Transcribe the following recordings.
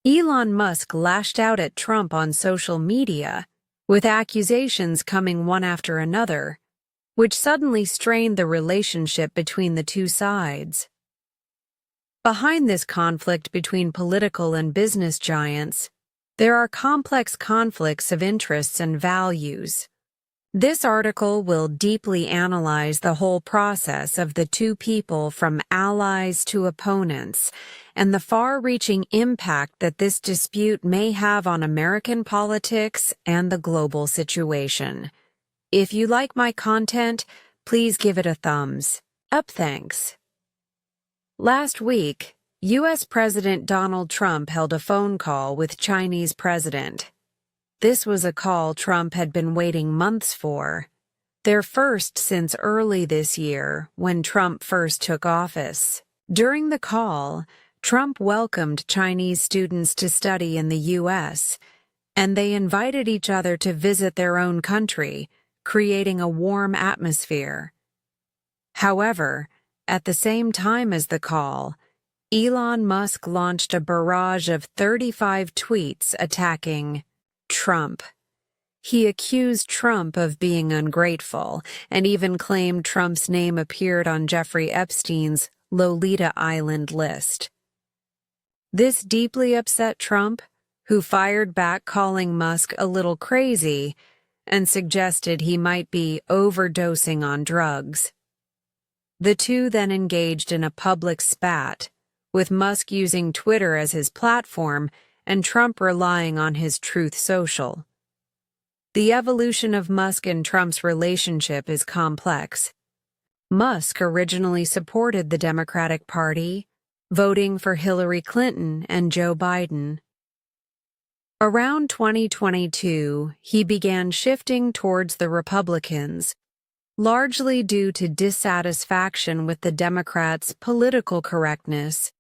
Elon Musk lashed out at Trump on social media, with accusations coming one after another, which suddenly strained the relationship between the two sides. Behind this conflict between political and business giants, there are complex conflicts of interests and values. This article will deeply analyze the whole process of the two people from allies to opponents and the far-reaching impact that this dispute may have on American politics and the global situation. If you like my content, please give it a thumbs up. Thanks. Last week, U.S. President Donald Trump held a phone call with Chinese President. This was a call Trump had been waiting months for, their first since early this year when Trump first took office. During the call, Trump welcomed Chinese students to study in the U.S., and they invited each other to visit their own country, creating a warm atmosphere. However, at the same time as the call, Elon Musk launched a barrage of 35 tweets attacking Trump. He accused Trump of being ungrateful and even claimed Trump's name appeared on Jeffrey Epstein's Lolita Island list. This deeply upset Trump, who fired back calling Musk a little crazy and suggested he might be overdosing on drugs. The two then engaged in a public spat, with Musk using Twitter as his platform and Trump relying on his Truth Social. The evolution of Musk and Trump's relationship is complex. Musk originally supported the Democratic Party, voting for Hillary Clinton and Joe Biden. Around 2022, he began shifting towards the Republicans, largely due to dissatisfaction with the Democrats' political correctness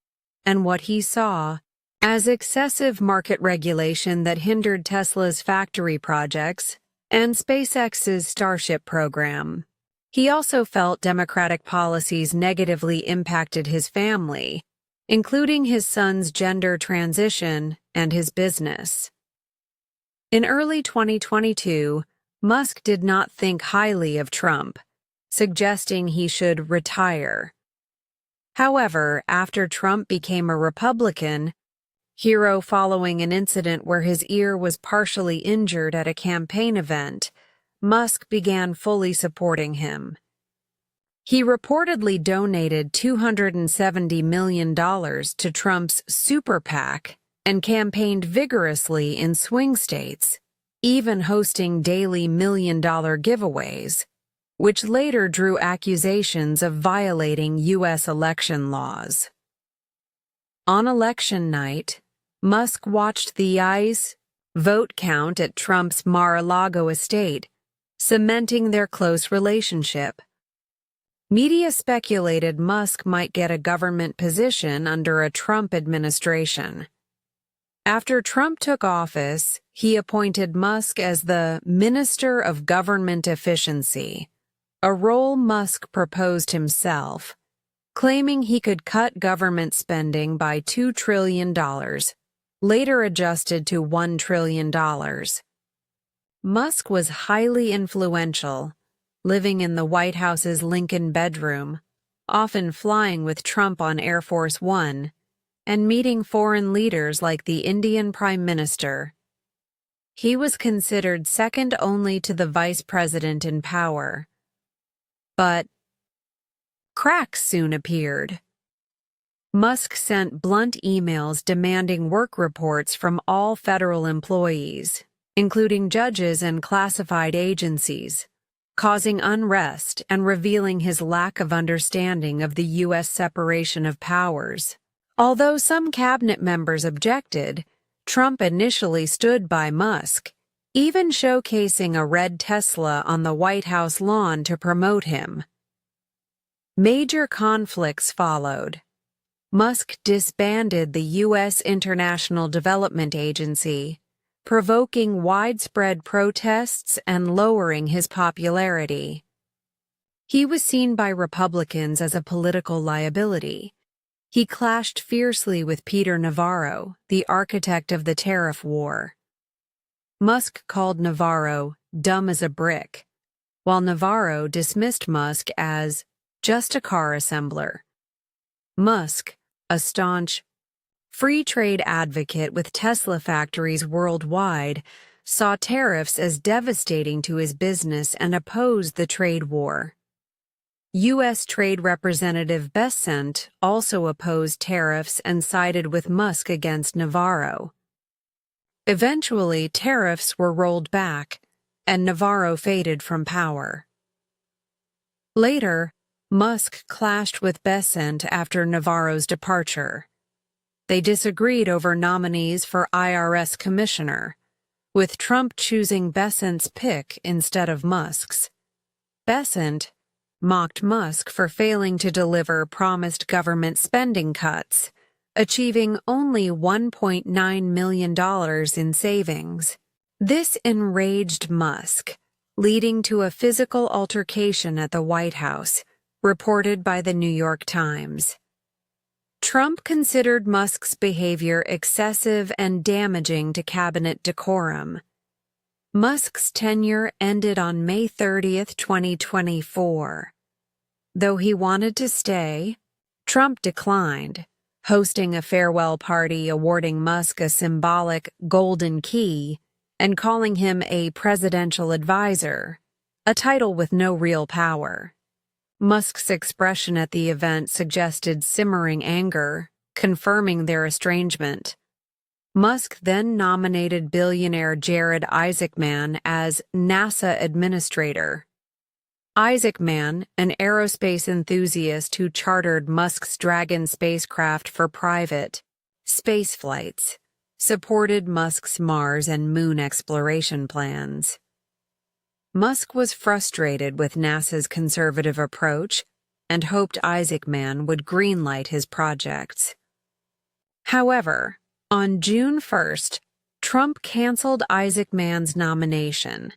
and what he saw as excessive market regulation that hindered Tesla's factory projects and SpaceX's Starship program. He also felt Democratic policies negatively impacted his family, including his son's gender transition and his business. In early 2022, Musk did not think highly of Trump, suggesting he should retire. However, after Trump became a Republican, hero following an incident where his ear was partially injured at a campaign event, Musk began fully supporting him. He reportedly donated $270 million to Trump's super PAC and campaigned vigorously in swing states, even hosting daily million-dollar giveaways, which later drew accusations of violating U.S. election laws. On election night, Musk watched the vote count at Trump's Mar-a-Lago estate, cementing their close relationship. Media speculated Musk might get a government position under a Trump administration. After Trump took office, he appointed Musk as the Minister of Government Efficiency, a role Musk proposed himself, claiming he could cut government spending by $2 trillion, later adjusted to $1 trillion. Musk was highly influential, living in the White House's Lincoln bedroom, often flying with Trump on Air Force One, and meeting foreign leaders like the Indian Prime Minister. He was considered second only to the vice president in power. But cracks soon appeared. Musk sent blunt emails demanding work reports from all federal employees, including judges and classified agencies, causing unrest and revealing his lack of understanding of the U.S. separation of powers. Although some cabinet members objected, Trump initially stood by Musk, even showcasing a red Tesla on the White House lawn to promote him. Major conflicts followed. Musk disbanded the U.S. International Development Agency, provoking widespread protests and lowering his popularity. He was seen by Republicans as a political liability, He clashed fiercely with Peter Navarro, the architect of the tariff war. Musk called Navarro dumb as a brick, while Navarro dismissed Musk as just a car assembler. Musk, a staunch free trade advocate with Tesla factories worldwide, saw tariffs as devastating to his business and opposed the trade war. U.S. Trade Representative Besant also opposed tariffs and sided with Musk against Navarro. Eventually, tariffs were rolled back, and Navarro faded from power. Later, Musk clashed with Besant after Navarro's departure. They disagreed over nominees for IRS commissioner, with Trump choosing Besant's pick instead of Musk's. Besant mocked Musk for failing to deliver promised government spending cuts, achieving only $1.9 million in savings. This enraged Musk, leading to a physical altercation at the White House, reported by the New York Times. Trump considered Musk's behavior excessive and damaging to cabinet decorum. Musk's tenure ended on May 30, 2024. Though he wanted to stay, Trump declined, hosting a farewell party awarding Musk a symbolic golden key and calling him a presidential advisor, a title with no real power. Musk's expression at the event suggested simmering anger, confirming their estrangement. Musk then nominated billionaire Jared Isaacman as NASA administrator. Isaacman, an aerospace enthusiast who chartered Musk's Dragon spacecraft for private space flights, supported Musk's Mars and Moon exploration plans. Musk was frustrated with NASA's conservative approach and hoped Isaacman would greenlight his projects. However, on June 1st, Trump canceled Isaacman's nomination,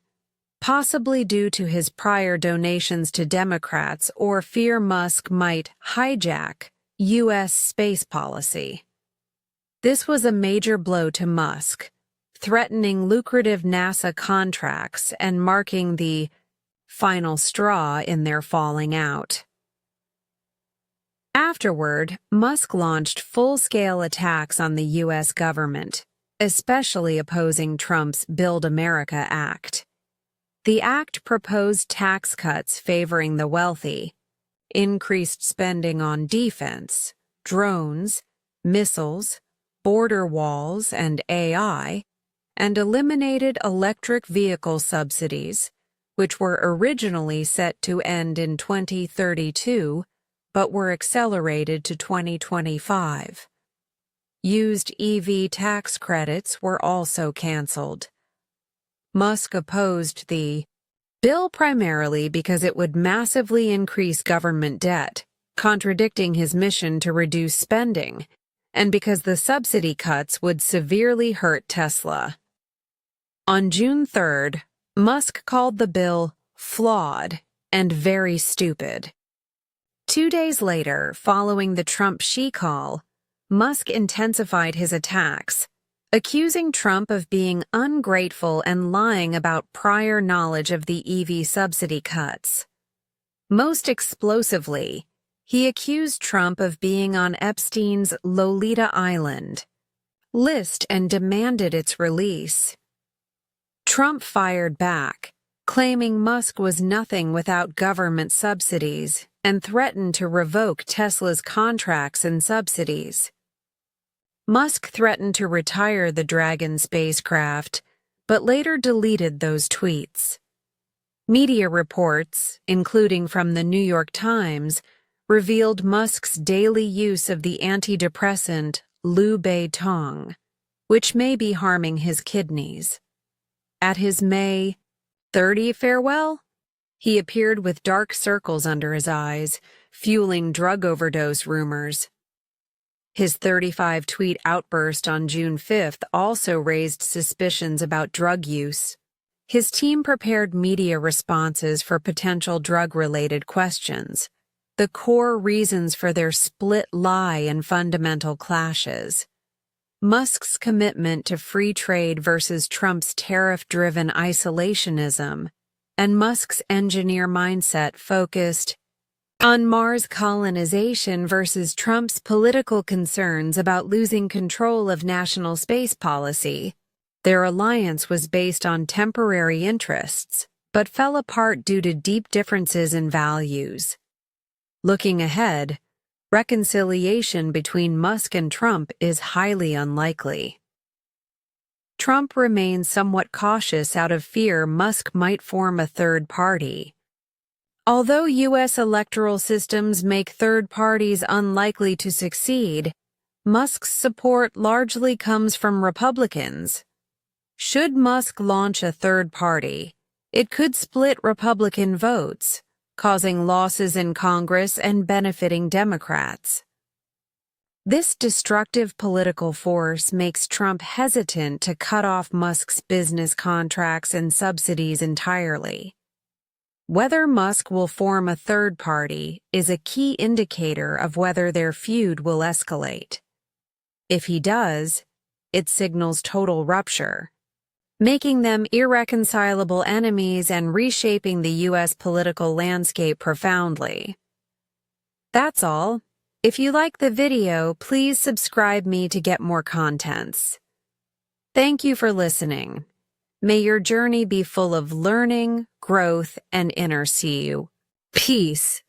possibly due to his prior donations to Democrats or fear Musk might hijack U.S. space policy. This was a major blow to Musk, threatening lucrative NASA contracts and marking the final straw in their falling out. Afterward, Musk launched full-scale attacks on the U.S. government, especially opposing Trump's Build America Act. The act proposed tax cuts favoring the wealthy, increased spending on defense, drones, missiles, border walls, and AI, and eliminated electric vehicle subsidies, which were originally set to end in 2032, but were accelerated to 2025. Used EV tax credits were also canceled. Musk opposed the bill primarily because it would massively increase government debt, contradicting his mission to reduce spending, and because the subsidy cuts would severely hurt Tesla. On June 3rd, Musk called the bill flawed and very stupid. 2 days later, following the Trump she-call, Musk intensified his attacks, accusing Trump of being ungrateful and lying about prior knowledge of the EV subsidy cuts. Most explosively, he accused Trump of being on Epstein's Lolita Island list and demanded its release. Trump fired back, claiming Musk was nothing without government subsidies and threatened to revoke Tesla's contracts and subsidies. Musk threatened to retire the Dragon spacecraft, but later deleted those tweets. Media reports, including from the New York Times, revealed Musk's daily use of the antidepressant Lubeitong, which may be harming his kidneys. At his May 30 farewell, he appeared with dark circles under his eyes, fueling drug overdose rumors. His 35-tweet outburst on June 5th also raised suspicions about drug use. His team prepared media responses for potential drug-related questions, the core reasons for their split lie in fundamental clashes. Musk's commitment to free trade versus Trump's tariff-driven isolationism, and Musk's engineer mindset focused on Mars colonization versus Trump's political concerns about losing control of national space policy. Their alliance was based on temporary interests, but fell apart due to deep differences in values. Looking ahead, reconciliation between Musk and Trump is highly unlikely. Trump remains somewhat cautious out of fear Musk might form a third party. Although U.S. electoral systems make third parties unlikely to succeed, Musk's support largely comes from Republicans. Should Musk launch a third party, it could split Republican votes, causing losses in Congress and benefiting Democrats. This destructive political force makes Trump hesitant to cut off Musk's business contracts and subsidies entirely. Whether Musk will form a third party is a key indicator of whether their feud will escalate. If he does, it signals total rupture, making them irreconcilable enemies and reshaping the U.S. political landscape profoundly. That's all. If you like the video, please subscribe me to get more contents. Thank you for listening. May your journey be full of learning, growth, and inner peace.